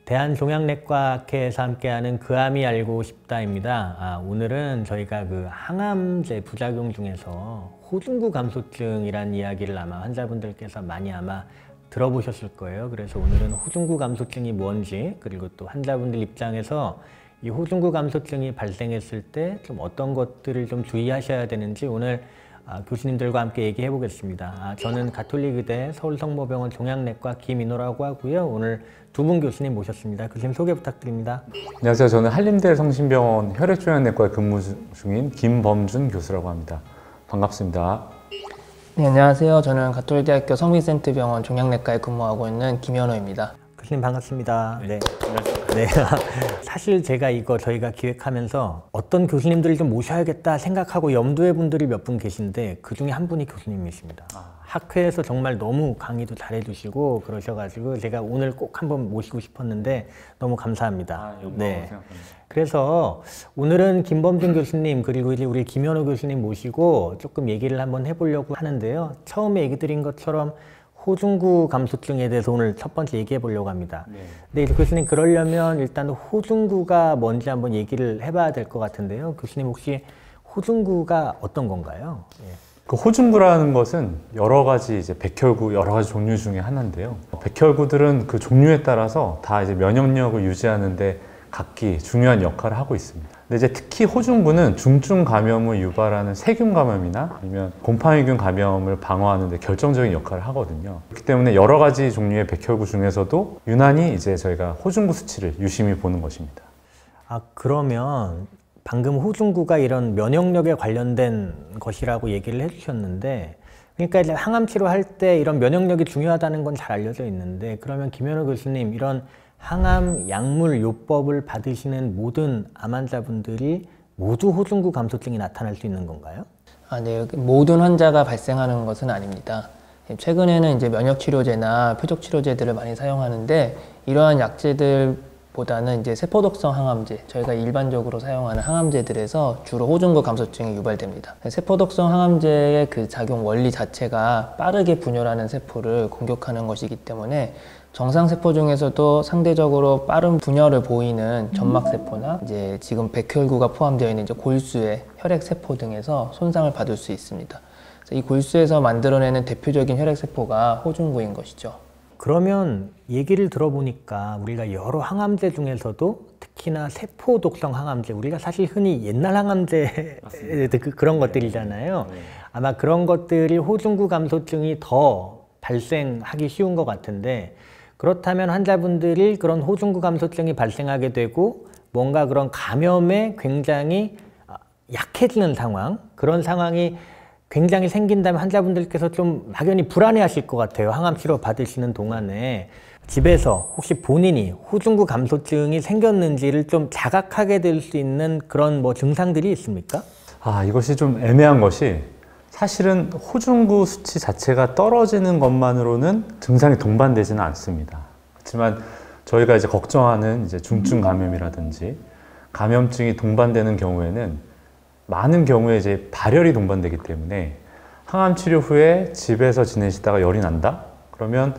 대한종양내과학회에서 함께하는 그 암이 알고 싶다입니다. 오늘은 저희가 그 항암제 부작용 중에서 호중구 감소증이라는 이야기를 아마 환자분들께서 많이 아마 들어보셨을 거예요. 그래서 오늘은 호중구 감소증이 뭔지, 그리고 또 환자분들 입장에서 이 호중구 감소증이 발생했을 때 좀 어떤 것들을 좀 주의하셔야 되는지 오늘 교수님들과 함께 얘기해 보겠습니다. 저는 가톨릭의대 서울성모병원 종양내과 김인호라고 하고요. 오늘 두 분 교수님 모셨습니다. 교수님 소개 부탁드립니다. 안녕하세요. 저는 한림대 성심병원 혈액종양내과에 근무 중인 김범준 교수라고 합니다. 반갑습니다. 네, 안녕하세요. 저는 가톨대학교 성민센트병원 종양내과에 근무하고 있는 김현호입니다. 교수님 반갑습니다. 네. 네. 사실 제가 이거 저희가 기획하면서 어떤 교수님들을 좀 모셔야겠다 생각하고 염두에 분들이 몇 분 계신데 그 중에 한 분이 교수님이십니다. 학회에서 정말 너무 강의도 잘해주시고 그러셔가지고 제가 오늘 꼭 한번 모시고 싶었는데 너무 감사합니다. 네. 그래서 오늘은 김범준 교수님 그리고 이제 우리 김현호 교수님 모시고 조금 얘기를 한번 해보려고 하는데요. 처음에 얘기 드린 것처럼 호중구 감소증에 대해서 오늘 첫 번째 얘기해 보려고 합니다. 네, 교수님 그러려면 일단 호중구가 뭔지 한번 얘기를 해봐야 될 것 같은데요. 교수님 혹시 호중구가 어떤 건가요? 그 호중구라는 것은 여러 가지 이제 백혈구 여러 가지 종류 중에 하나인데요. 백혈구들은 그 종류에 따라서 다 이제 면역력을 유지하는데 각기 중요한 역할을 하고 있습니다. 근데 이제 특히 호중구는 중증 감염을 유발하는 세균 감염이나 아니면 곰팡이균 감염을 방어하는 데 결정적인 역할을 하거든요. 그렇기 때문에 여러 가지 종류의 백혈구 중에서도 유난히 이제 저희가 호중구 수치를 유심히 보는 것입니다. 그러면 방금 호중구가 이런 면역력에 관련된 것이라고 얘기를 해주셨는데, 그러니까 이제 항암 치료할 때 이런 면역력이 중요하다는 건 잘 알려져 있는데, 그러면 김현호 교수님 이런 항암 약물 요법을 받으시는 모든 암 환자분들이 모두 호중구 감소증이 나타날 수 있는 건가요? 네, 모든 환자가 발생하는 것은 아닙니다. 최근에는 이제 면역치료제나 표적치료제들을 많이 사용하는데 이러한 약제들보다는 이제 세포독성 항암제, 저희가 일반적으로 사용하는 항암제들에서 주로 호중구 감소증이 유발됩니다. 세포독성 항암제의 그 작용 원리 자체가 빠르게 분열하는 세포를 공격하는 것이기 때문에 정상세포 중에서도 상대적으로 빠른 분열을 보이는 점막세포나 이제 지금 백혈구가 포함되어 있는 이제 골수의 혈액세포 등에서 손상을 받을 수 있습니다. 이 골수에서 만들어내는 대표적인 혈액세포가 호중구인 것이죠. 그러면 얘기를 들어보니까 우리가 여러 항암제 중에서도 특히나 세포 독성 항암제, 우리가 사실 흔히 옛날 항암제 그런 것들이잖아요. 아마 그런 것들이 호중구 감소증이 더 발생하기 쉬운 것 같은데, 그렇다면 환자분들이 그런 호중구 감소증이 발생하게 되고 뭔가 그런 감염에 굉장히 약해지는 상황, 그런 상황이 굉장히 생긴다면 환자분들께서 좀 막연히 불안해하실 것 같아요. 항암 치료 받으시는 동안에 집에서 혹시 본인이 호중구 감소증이 생겼는지를 좀 자각하게 될 수 있는 그런 뭐 증상들이 있습니까? 이것이 좀 애매한 것이 사실은 호중구 수치 자체가 떨어지는 것만으로는 증상이 동반되지는 않습니다. 그렇지만 저희가 이제 걱정하는 이제 중증 감염이라든지 감염증이 동반되는 경우에는 많은 경우에 이제 발열이 동반되기 때문에 항암 치료 후에 집에서 지내시다가 열이 난다? 그러면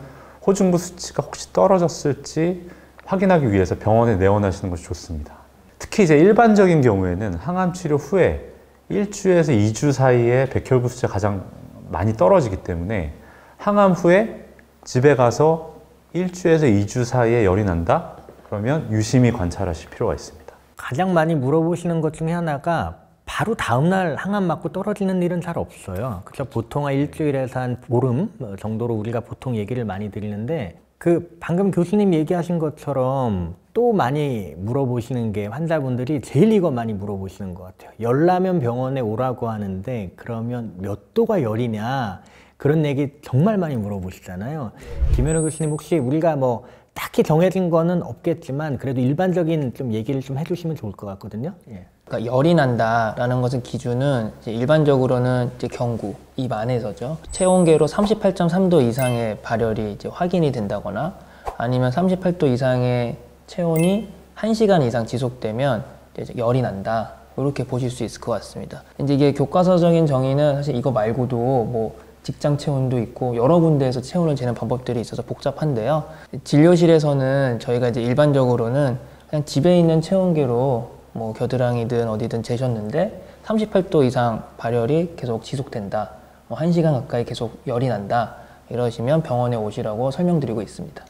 호중구 수치가 혹시 떨어졌을지 확인하기 위해서 병원에 내원하시는 것이 좋습니다. 특히 이제 일반적인 경우에는 항암 치료 후에 일주에서 2주 사이에 백혈구 수치가 가장 많이 떨어지기 때문에 항암 후에 집에 가서 일주에서 2주 사이에 열이 난다? 그러면 유심히 관찰하실 필요가 있습니다. 가장 많이 물어보시는 것 중에 하나가 바로 다음날 항암 맞고 떨어지는 일은 잘 없어요. 그래서 보통 한 일주일에서 한 보름 정도로 우리가 보통 얘기를 많이 드리는데, 방금 교수님 얘기하신 것처럼 또 많이 물어보시는 게 환자분들이 제일 이거 많이 물어보시는 것 같아요. 열 나면 병원에 오라고 하는데 그러면 몇 도가 열이냐, 그런 얘기 정말 많이 물어보시잖아요. 김현호 교수님 혹시 우리가 뭐 딱히 정해진 거는 없겠지만 그래도 일반적인 좀 얘기를 좀 해주시면 좋을 것 같거든요. 그러니까 열이 난다라는 것은 기준은 이제 일반적으로는 이제 경구, 입 안에서죠. 체온계로 38.3도 이상의 발열이 이제 확인이 된다거나 아니면 38도 이상의 체온이 1시간 이상 지속되면 이제 열이 난다. 이렇게 보실 수 있을 것 같습니다. 이제 이게 교과서적인 정의는 사실 이거 말고도 뭐 직장 체온도 있고 여러 군데에서 체온을 재는 방법들이 있어서 복잡한데요. 진료실에서는 저희가 이제 일반적으로는 그냥 집에 있는 체온계로 뭐 겨드랑이든 어디든 재셨는데 38도 이상 발열이 계속 지속된다. 뭐 1시간 가까이 계속 열이 난다. 이러시면 병원에 오시라고 설명드리고 있습니다.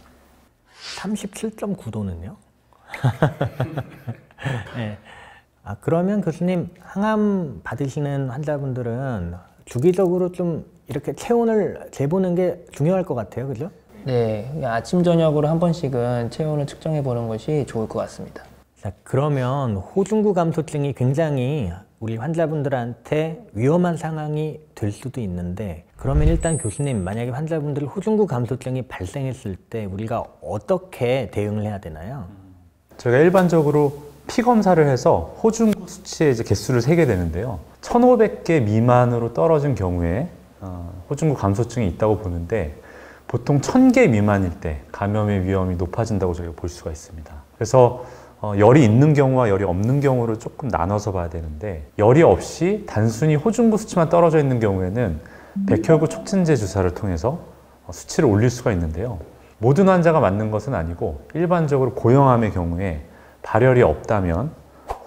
37.9도는요? 네. 그러면 교수님, 항암 받으시는 환자분들은 주기적으로 좀 이렇게 체온을 재보는 게 중요할 것 같아요. 그죠? 네, 아침 저녁으로 한 번씩은 체온을 측정해 보는 것이 좋을 것 같습니다. 자, 그러면 호중구 감소증이 굉장히 우리 환자분들한테 위험한 상황이 될 수도 있는데, 그러면 일단 교수님, 만약에 환자분들 호중구 감소증이 발생했을 때 우리가 어떻게 대응을 해야 되나요? 저희가 일반적으로 피 검사를 해서 호중구 수치의 이제 개수를 세게 되는데요. 1,500개 미만으로 떨어진 경우에 호중구 감소증이 있다고 보는데, 보통 1,000개 미만일 때 감염의 위험이 높아진다고 저희가 볼 수가 있습니다. 그래서 열이 있는 경우와 열이 없는 경우를 조금 나눠서 봐야 되는데, 열이 없이 단순히 호중구 수치만 떨어져 있는 경우에는 백혈구 촉진제 주사를 통해서 수치를 올릴 수가 있는데요. 모든 환자가 맞는 것은 아니고 일반적으로 고형암의 경우에 발열이 없다면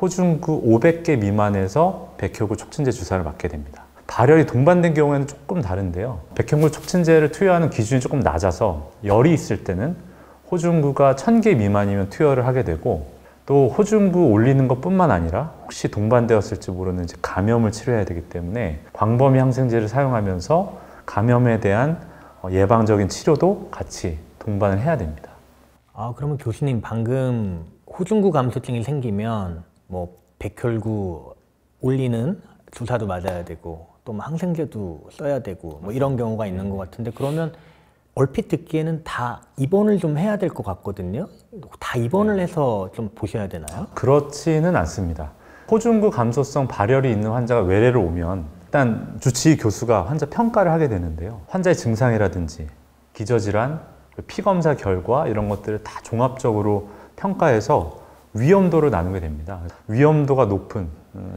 호중구 500개 미만에서 백혈구 촉진제 주사를 맞게 됩니다. 발열이 동반된 경우에는 조금 다른데요. 백혈구 촉진제를 투여하는 기준이 조금 낮아서 열이 있을 때는 호중구가 1,000개 미만이면 투여를 하게 되고, 또 호중구 올리는 것뿐만 아니라 혹시 동반되었을지 모르는 이제 감염을 치료해야 되기 때문에 광범위 항생제를 사용하면서 감염에 대한 예방적인 치료도 같이 동반을 해야 됩니다. 그러면 교수님, 방금 호중구 감소증이 생기면 뭐 백혈구 올리는 주사도 맞아야 되고 또 뭐 항생제도 써야 되고 뭐 이런 경우가 있는 것 같은데, 그러면 얼핏 듣기에는 다 입원을 좀 해야 될 것 같거든요. 다 입원을 해서 좀 보셔야 되나요? 그렇지는 않습니다. 호중구 감소성 발열이 있는 환자가 외래를 오면 일단 주치의 교수가 환자 평가를 하게 되는데요. 환자의 증상이라든지 기저질환, 피검사 결과 이런 것들을 다 종합적으로 평가해서 위험도를 나누게 됩니다. 위험도가 높은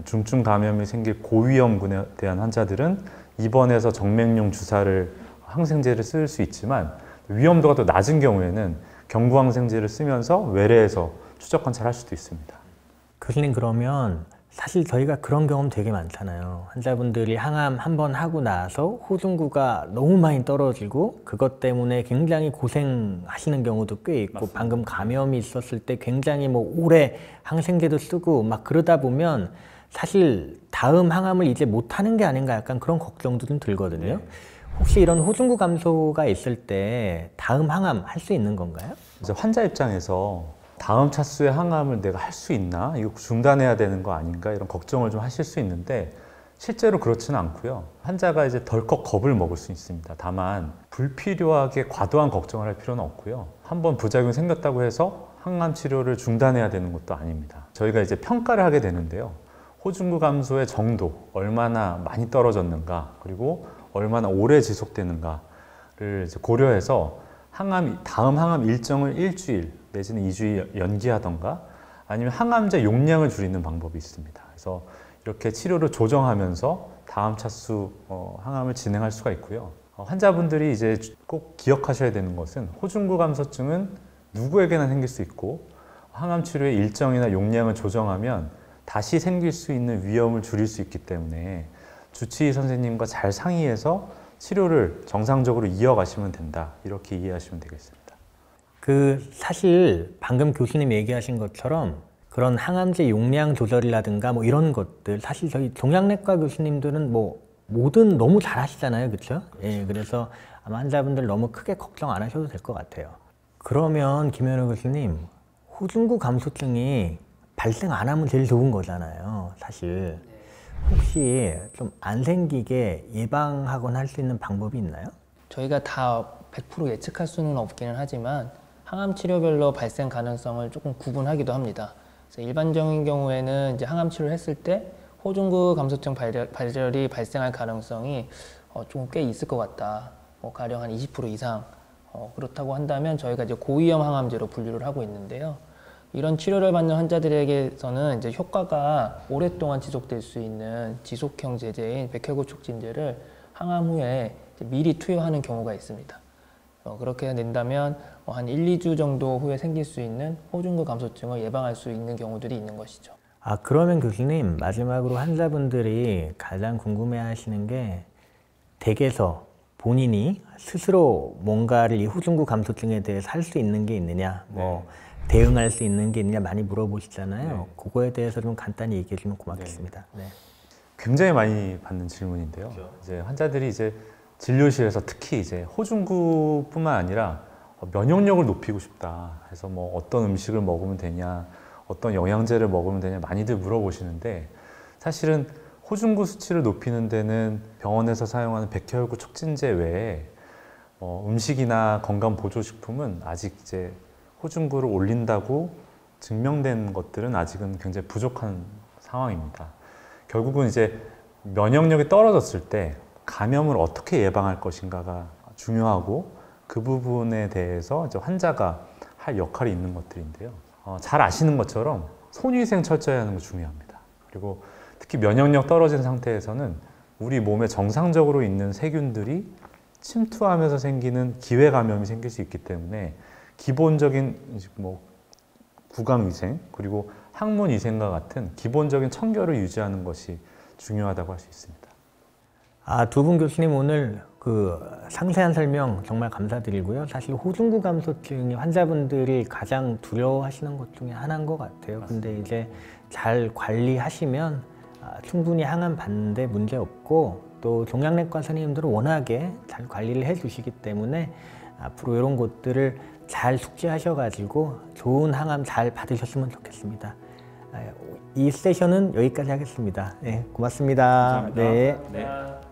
중증 감염이 생길 고위험군에 대한 환자들은 입원해서 정맥용 주사를 항생제를 쓸 수 있지만, 위험도가 더 낮은 경우에는 경구항생제를 쓰면서 외래에서 추적 관찰할 수도 있습니다. 교수님, 그러면 사실 저희가 그런 경험 되게 많잖아요. 환자분들이 항암 한 번 하고 나서 호중구가 너무 많이 떨어지고 그것 때문에 굉장히 고생하시는 경우도 꽤 있고, 맞습니다. 방금 감염이 있었을 때 굉장히 뭐 오래 항생제도 쓰고 막 그러다 보면 사실 다음 항암을 이제 못하는 게 아닌가, 약간 그런 걱정도 좀 들거든요. 네. 혹시 이런 호중구 감소가 있을 때 다음 항암 할 수 있는 건가요? 이제 환자 입장에서 다음 차수의 항암을 내가 할 수 있나? 이거 중단해야 되는 거 아닌가? 이런 걱정을 좀 하실 수 있는데, 실제로 그렇지는 않고요. 환자가 이제 덜컥 겁을 먹을 수 있습니다. 다만 불필요하게 과도한 걱정을 할 필요는 없고요. 한번 부작용이 생겼다고 해서 항암 치료를 중단해야 되는 것도 아닙니다. 저희가 이제 평가를 하게 되는데요. 호중구 감소의 정도, 얼마나 많이 떨어졌는가, 그리고 얼마나 오래 지속되는가를 이제 고려해서 다음 항암 일정을 일주일 내지는 2주일 연기하던가, 아니면 항암제 용량을 줄이는 방법이 있습니다. 그래서 이렇게 치료를 조정하면서 다음 차수 항암을 진행할 수가 있고요. 환자분들이 이제 꼭 기억하셔야 되는 것은, 호중구 감소증은 누구에게나 생길 수 있고, 항암 치료의 일정이나 용량을 조정하면 다시 생길 수 있는 위험을 줄일 수 있기 때문에 주치의 선생님과 잘 상의해서 치료를 정상적으로 이어가시면 된다, 이렇게 이해하시면 되겠습니다. 사실 방금 교수님 얘기하신 것처럼 그런 항암제 용량 조절이라든가 뭐 이런 것들, 사실 저희 종양내과 교수님들은 뭐 뭐든 너무 잘 하시잖아요, 그렇죠? 예, 그래서 아마 환자분들 너무 크게 걱정 안 하셔도 될 것 같아요. 그러면 김현우 교수님, 호중구 감소증이 발생 안 하면 제일 좋은 거잖아요, 사실. 혹시 좀 안 생기게 예방하거나 할 수 있는 방법이 있나요? 저희가 다 100% 예측할 수는 없기는 하지만 항암 치료별로 발생 가능성을 조금 구분하기도 합니다. 그래서 일반적인 경우에는 이제 항암 치료를 했을 때 호중구 감소증 발열이 발생할 가능성이 좀 꽤 있을 것 같다. 가령 한 20% 이상. 그렇다고 한다면 저희가 이제 고위험 항암제로 분류를 하고 있는데요. 이런 치료를 받는 환자들에게서는 이제 효과가 오랫동안 지속될 수 있는 지속형 제제인 백혈구 촉진제를 항암 후에 이제 미리 투여하는 경우가 있습니다. 그렇게 된다면 한 1, 2주 정도 후에 생길 수 있는 호중구 감소증을 예방할 수 있는 경우들이 있는 것이죠. 아, 그러면 교수님, 마지막으로 환자분들이 가장 궁금해하시는 게 댁에서 본인이 스스로 뭔가를 이 호중구 감소증에 대해서 할 수 있는 게 있느냐, 뭐 대응할 수 있는 게 있느냐 많이 물어보시잖아요. 그거에 대해서 좀 간단히 얘기해 주면 고맙겠습니다. 네. 굉장히 많이 받는 질문인데요. 이제 환자들이 이제 진료실에서 특히 이제 호중구뿐만 아니라 면역력을 높이고 싶다 해서 뭐 어떤 음식을 먹으면 되냐, 어떤 영양제를 먹으면 되냐 많이들 물어보시는데, 사실은 호중구 수치를 높이는 데는 병원에서 사용하는 백혈구 촉진제 외에 음식이나 건강 보조식품은 아직 이제 호중구를 올린다고 증명된 것들은 아직은 굉장히 부족한 상황입니다. 결국은 이제 면역력이 떨어졌을 때 감염을 어떻게 예방할 것인가가 중요하고, 그 부분에 대해서 이제 환자가 할 역할이 있는 것들인데요. 잘 아시는 것처럼 손위생 철저히 하는 거 중요합니다. 그리고 특히 면역력 떨어진 상태에서는 우리 몸에 정상적으로 있는 세균들이 침투하면서 생기는 기회 감염이 생길 수 있기 때문에 기본적인 뭐 구강위생 그리고 항문위생과 같은 기본적인 청결을 유지하는 것이 중요하다고 할 수 있습니다. 아, 두 분 교수님 오늘 그 상세한 설명 정말 감사드리고요. 사실 호중구 감소증이 환자분들이 가장 두려워하시는 것 중에 하나인 것 같아요. 근데 이제 잘 관리하시면 충분히 항암 받는데 문제 없고, 또 종양내과 선생님들은 워낙에 잘 관리를 해주시기 때문에 앞으로 이런 것들을 잘 숙지하셔가지고 좋은 항암 잘 받으셨으면 좋겠습니다. 이 세션은 여기까지 하겠습니다. 네, 고맙습니다. 감사합니다. 네. 네.